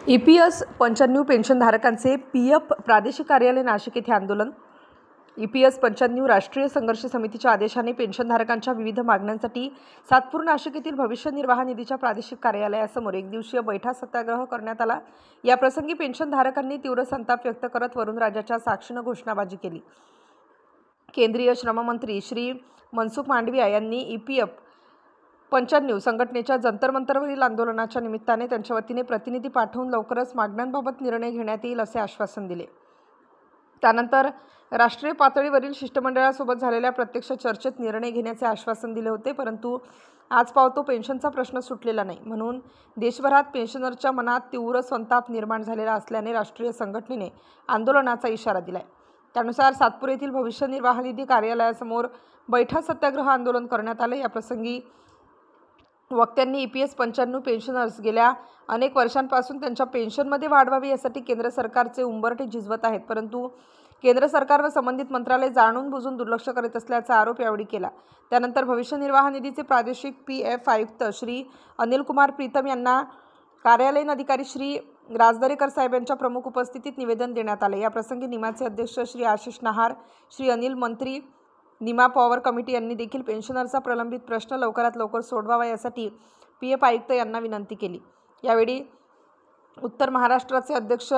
EPS 95 पेन्शनधारकांचे PF प्रादेशिक कार्यालय नाशिक येथे आंदोलन। EPS 95 राष्ट्रीय संघर्ष समितीच्या आदेशाने पेन्शनधारकांच्या विविध मागण्यांसाठी सातपूर नाशिक येथील भविष्य निर्वाह निधीच्या प्रादेशिक कार्यालयासमोर एक दिवसीय बैठा सत्याग्रह करण्यात आला। या प्रसंगी पेन्शनधारकांनी तीव्र संताप व्यक्त करत वरुण राजाच्या साक्षीने घोषणाबाजी केली। केंद्रीय श्रम मंत्री श्री मनसुख मांडविया यांनी EPF 95 संघटनेच्या जंतर मंतरवरील आंदोलनाच्या निमित्ताने त्यांच्या वतीने प्रतिनिधी पाठवून लवकरच मागण्यांबाबत निर्णय घेण्यात येईल असे आश्वासन दिले। त्यानंतर राष्ट्रीय पातळीवरील शिष्टमंडळासोबत झालेल्या प्रत्यक्ष चर्चेत निर्णय घेण्याचे आश्वासन दिले होते, परंतु आज पावतो पेन्शनचा प्रश्न सुटलेला नाही। म्हणून देशभरात पेन्शनरच्या मनात तीव्र संताप निर्माण झालेला असल्याने राष्ट्रीय संघटनेने आंदोलनाचा इशारा दिलाय। त्यानुसार सातपूर येथील भविष्य निर्वाह निधी कार्यालयासमोर बैठा सत्याग्रह आंदोलन करण्यात आले। या प्रसंगी वक्त्यांनी EPS 95 पेन्शनर्स गेल्या अनेक वर्षांपासून त्यांच्या पेन्शनमध्ये वाढ व्हावी यासाठी केंद्र सरकारचे उंबरठे झिजवत आहेत, परंतु केंद्र सरकार व संबंधित मंत्रालय जाणून बुजून दुर्लक्ष करीत असल्याचा आरोप यावेळी केला। त्यानंतर भविष्य निर्वाह निधीचे प्रादेशिक PF आयुक्त श्री अनिल कुमार प्रीतम यांना कार्यालयीन अधिकारी श्री राजदरेकर साहेब यांच्या प्रमुख उपस्थितीत निवेदन देण्यात आले। या प्रसंगी निमाचे अध्यक्ष श्री आशिष नहार, श्री अनिल मंत्री, निमा पॉवर कमिटी यांनी देखील पेन्शनरचा प्रलंबित प्रश्न लवकरात लवकर सोडवावा यासाठी PF आयुक्त यांना विनंती केली। यावेळी उत्तर महाराष्ट्राचे अध्यक्ष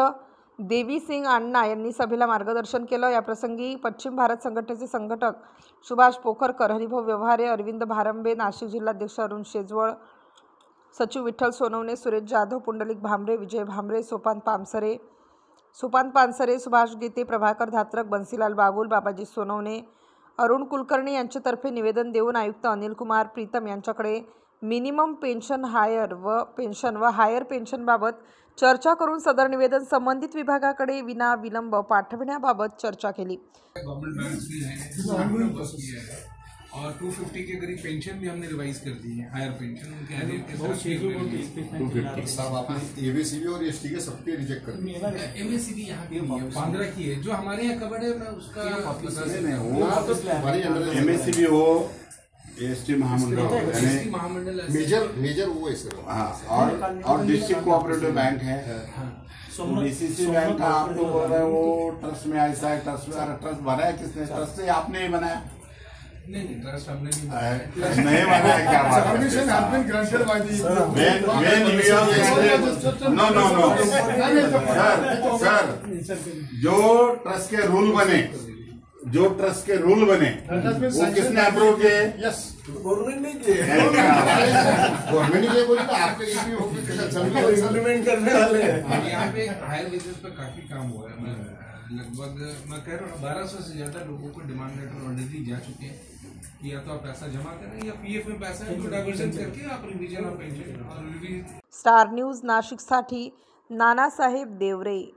देवी सिंग अण्णा यांनी सभेला मार्गदर्शन केलं। या प्रसंगी पश्चिम भारत संघटनेचे संघटक सुभाष पोखरकर, हरिभाऊ व्यवहारे, अरविंद भारंबे, नाशिक जिल्हाध्यक्ष अरुण शेजवळ, सचिव विठ्ठल सोनवणे, सुरेश जाधव, पुंडलिक भांबरे, विजय भांबरे, सोपान पानसरे, सुभाष गीते, प्रभाकर धात्रक, बन्सीलाल बागुल, बाबाजी सोनवणे, अरुण कुलकर्णी यांच्यातर्फे निवेदन देऊन आयुक्त अनिल कुमार प्रीतम यांच्याकडे मिनिमम पेन्शन व हायर पेन्शनबाबत चर्चा करून सदर निवेदन संबंधित विभागाकडे विना विलंब पाठवण्याबाबत चर्चा केली। और 250 के करीब पेंशन भी हमने रिवाइज कर दी है, हायर पेंशन उनके एरियर के साथ 250 साहब आपने ABCD और ST के सबके रिजेक्ट कर दिए। ABCD यहाँ की है, 15 की है, जो हमारे यहाँ कवर्ड है मैं उसका MSCB हो, ST महामंडल मेजर वो है सर। हाँ, और डिस्ट्रिक्ट कोऑपरेटिव बैंक है, DCC बैंक का आप लोग बोल रहे हैं वो ट्रस्ट में ऐसा है, ट्रस्ट बनाया किसने? ट्रस्ट से आपने ही बनाया? नहीं, ट्रस्ट हमने नहीं बनाया, क्या बात है? नो सर, जो ट्रस्ट के रूल बने वो किसने अप्रूव किए? यस, गवर्नमेंट ने किए। गवर्नमेंट ने बोली तो आपके इम्प्लीमेंट करने वाले हैं। यहाँ पे हायर वेजेस पे काफी काम हुआ है। लगभग मैं कह रहा हूँ 1200 से ज्यादा लोगों को डिमांड लेटर ऑलरेडी जा चुके हैं कि या तो आप पैसा जमा करें या PF में पैसा है तो डायवर्जन करके आप रिवीजन ऑफ पेंशन और स्टार न्यूज नाशिक साठी नानासाहेब देवरे।